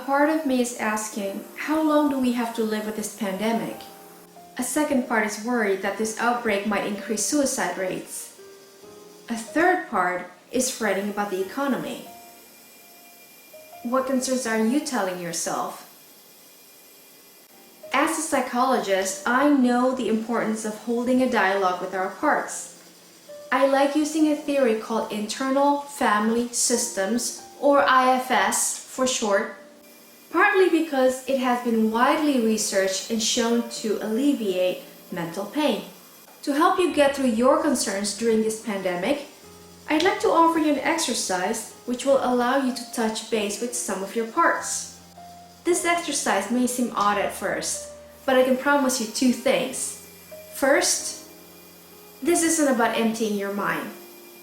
part of me is asking, how long do we have to live with this pandemic? A second part is worried that this outbreak might increase suicide rates. A third part is fretting about the economy. What concerns are you telling yourself? As a psychologist, I know the importance of holding a dialogue with our parts. I like using a theory called Internal Family Systems, or IFS for short, partly because it has been widely researched and shown to alleviate mental pain. To help you get through your concerns during this pandemic, I'd like to offer you an exercise which will allow you to touch base with some of your parts. This exercise may seem odd at first, but I can promise you two things. First, this isn't about emptying your mind.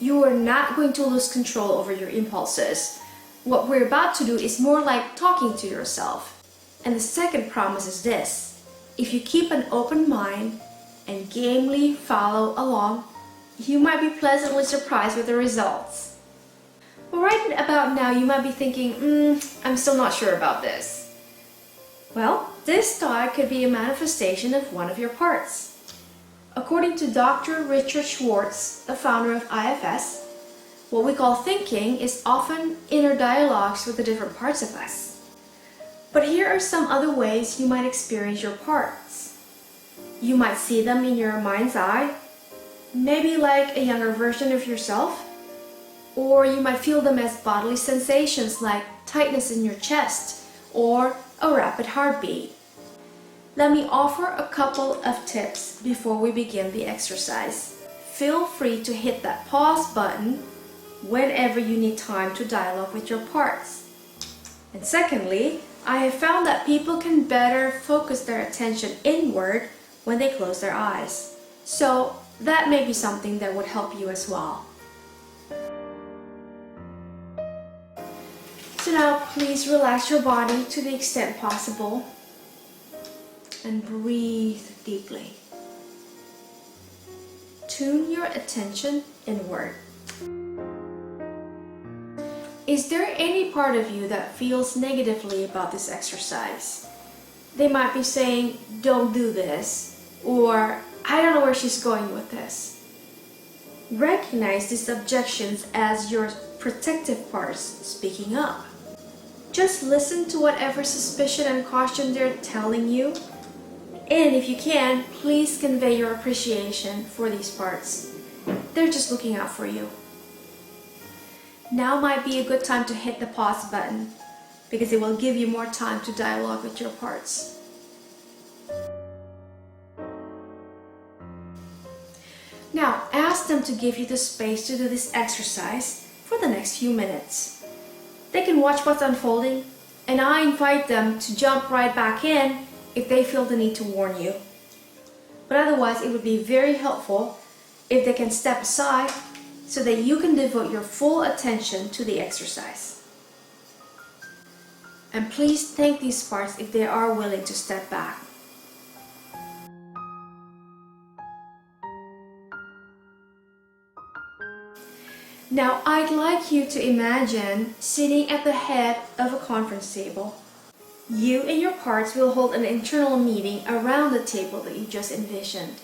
You are not going to lose control over your impulses. What we're about to do is more like talking to yourself. And the second promise is this: if you keep an open mind and gamely follow along, you might be pleasantly surprised with the results. But right about now, you might be thinking, I'm still not sure about this. Well, this thought could be a manifestation of one of your parts. According to Dr. Richard Schwartz, the founder of IFS, what we call thinking is often inner dialogues with the different parts of us. But here are some other ways you might experience your parts. You might see them in your mind's eye, maybe like a younger version of yourself, or you might feel them as bodily sensations like tightness in your chest or a rapid heartbeat. Let me offer a couple of tips before we begin the exercise. Feel free to hit that pause button whenever you need time to dialogue with your parts. And secondly, I have found that people can better focus their attention inward when they close their eyes. So that may be something that would help you as well. So now please relax your body to the extent possible and breathe deeply. Tune your attention inward. Is there any part of you that feels negatively about this exercise? They might be saying, don't do this, or I don't know where she's going with this. Recognize these objections as your protective parts speaking up. Just listen to whatever suspicion and caution they're telling you. And if you can, please convey your appreciation for these parts. They're just looking out for you. Now might be a good time to hit the pause button because it will give you more time to dialogue with your parts. Now ask them to give you the space to do this exercise for the next few minutes. They can watch what's unfolding, and I invite them to jump right back in if they feel the need to warn you. But otherwise, it would be very helpful if they can step aside so that you can devote your full attention to the exercise. And please thank these parts if they are willing to step back. Now, I'd like you to imagine sitting at the head of a conference table. You and your parts will hold an internal meeting around the table that you just envisioned.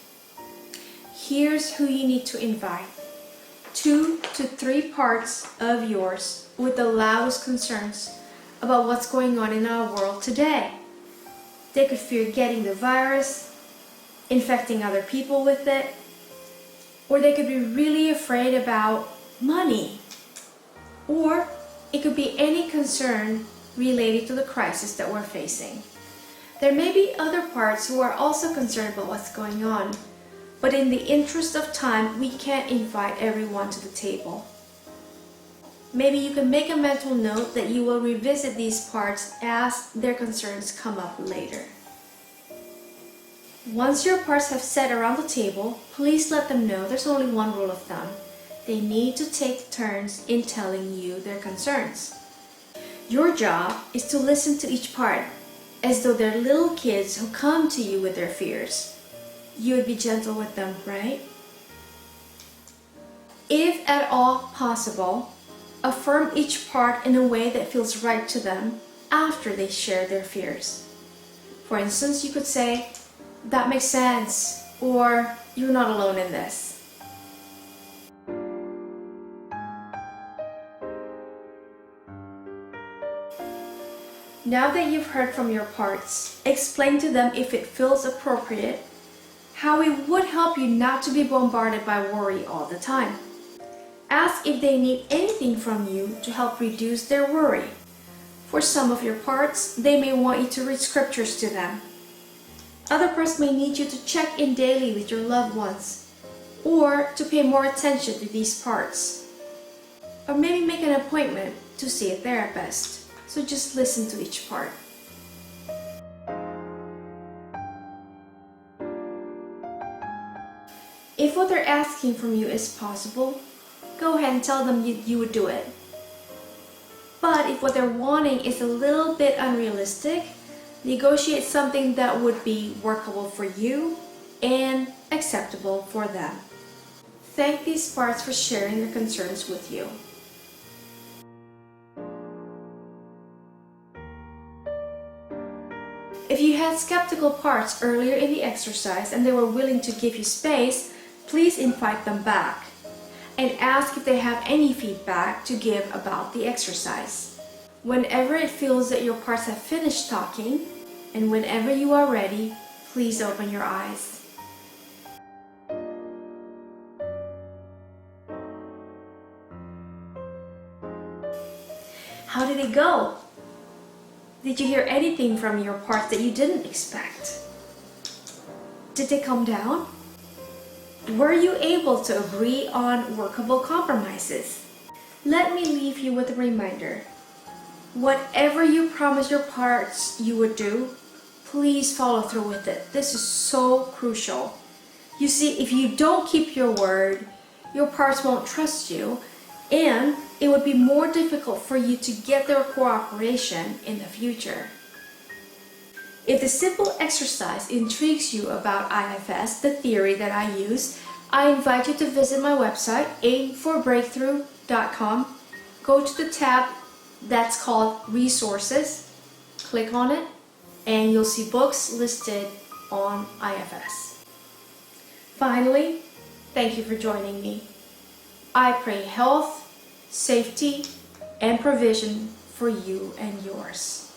Here's who you need to invite. 2 to 3 parts of yours with the loudest concerns about what's going on in our world today. They could fear getting the virus, infecting other people with it, or they could be really afraid about money, or it could be any concern related to the crisis that we're facing. There may be other parts who are also concerned about what's going on, but in the interest of time, we can't invite everyone to the table. Maybe you can make a mental note that you will revisit these parts as their concerns come up later. Once your parts have sat around the table, please let them know there's only one rule of thumb. They need to take turns in telling you their concerns. Your job is to listen to each part as though they're little kids who come to you with their fears. You would be gentle with them, right? If at all possible, affirm each part in a way that feels right to them after they share their fears. For instance, you could say, "That makes sense," or "You're not alone in this." Now that you've heard from your parts, explain to them if it feels appropriate, how it would help you not to be bombarded by worry all the time. Ask if they need anything from you to help reduce their worry. For some of your parts, they may want you to read scriptures to them. Other parts may need you to check in daily with your loved ones, or to pay more attention to these parts. Or maybe make an appointment to see a therapist. So just listen to each part. If what they're asking from you is possible, go ahead and tell them you would do it. But if what they're wanting is a little bit unrealistic, negotiate something that would be workable for you and acceptable for them. Thank these parts for sharing their concerns with you. If you had skeptical parts earlier in the exercise and they were willing to give you space, please invite them back and ask if they have any feedback to give about the exercise. Whenever it feels that your parts have finished talking, and whenever you are ready, please open your eyes. How did it go? Did you hear anything from your parts that you didn't expect? Did they calm down? Were you able to agree on workable compromises? Let me leave you with a reminder. Whatever you promise your parts you would do, please follow through with it. This is so crucial. You see, if you don't keep your word, your parts won't trust you, and it would be more difficult for you to get their cooperation in the future. If the simple exercise intrigues you about IFS, the theory that I use, I invite you to visit my website, aimforbreakthrough.com. Go to the tab that's called Resources, click on it, and you'll see books listed on IFS. Finally, thank you for joining me. I pray health, safety, and provision for you and yours.